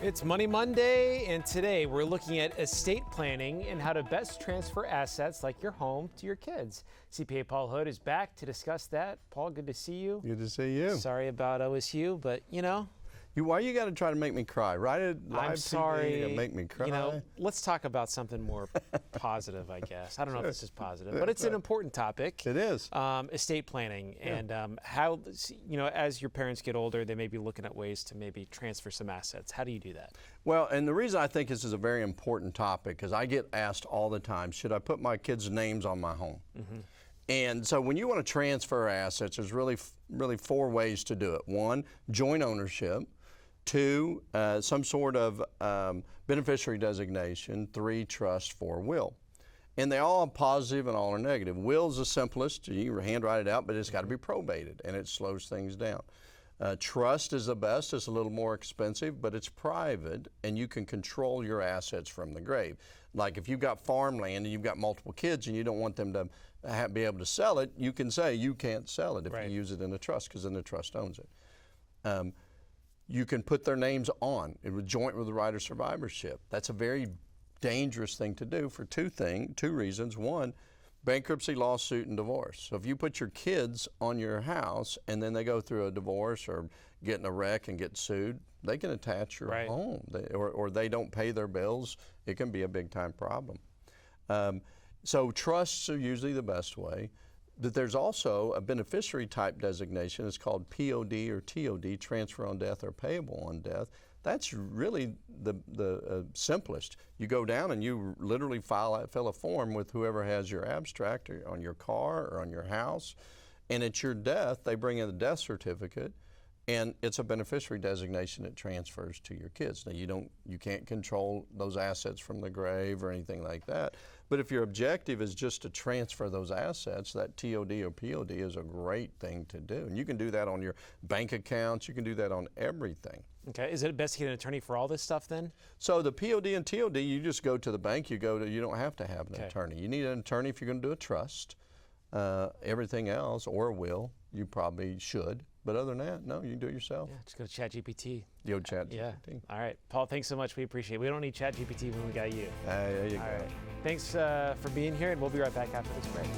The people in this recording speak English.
It's Money Monday, and today we're looking at estate planning and how to best transfer assets like your home to your kids. CPA Paul Hood is back to discuss that. Paul, good to see you. Good to see you. Sorry about OSU, but you know. Why you got to try to make me cry? Right at live I'm sorry. TV to make me cry. You know, let's talk about something more positive, I guess. I don't know if this is positive, but it's an important topic. It is. Estate planning and how, you know, as your parents get older, they may be looking at ways to maybe transfer some assets. How do you do that? Well, and the reason I think this is a very important topic is I get asked all the time, should I put my kids' names on my home? Mm-hmm. And so when you want to transfer assets, there's really four ways to do it. One, joint ownership. Two, some sort of beneficiary designation. Three, trust. Four, will. And they all are positive and all are negative. Will's the simplest. You handwrite it out, but it's got to be probated, and it slows things down. Trust is the best. It's a little more expensive, but it's private, and you can control your assets from the grave. Like if you've got farmland and you've got multiple kids and you don't want them to be able to sell it, you can say you can't sell it if you use it in a trust, because then the trust owns it. You can put their names on. It would joint with the right of survivorship. That's a very dangerous thing to do for two reasons. One, bankruptcy, lawsuit, and divorce. So if you put your kids on your house and then they go through a divorce or get in a wreck and get sued, they can attach your home. Or they don't pay their bills, it can be a big time problem. So trusts are usually the best way. But there's also a beneficiary type designation. It's called POD or TOD, transfer on death or payable on death. That's really the simplest. You go down and you literally fill a form with whoever has your abstract or on your car or on your house, and at your death, they bring in the death certificate, and it's a beneficiary designation that transfers to your kids. Now you can't control those assets from the grave or anything like that, but if your objective is just to transfer those assets, that TOD or POD is a great thing to do. And you can do that on your bank accounts, you can do that on everything. Okay, is it best to get an attorney for all this stuff then? So the POD and TOD, you just go to the bank, you don't have to have an attorney. You need an attorney if you're going to do a trust. Everything else, or a will, you probably should. But other than that, no, you can do it yourself. Yeah, just go to ChatGPT. Yo, ChatGPT. Yeah. All right, Paul, thanks so much. We appreciate it. We don't need ChatGPT when we got you. There you go. All right. Thanks for being here, and we'll be right back after this break.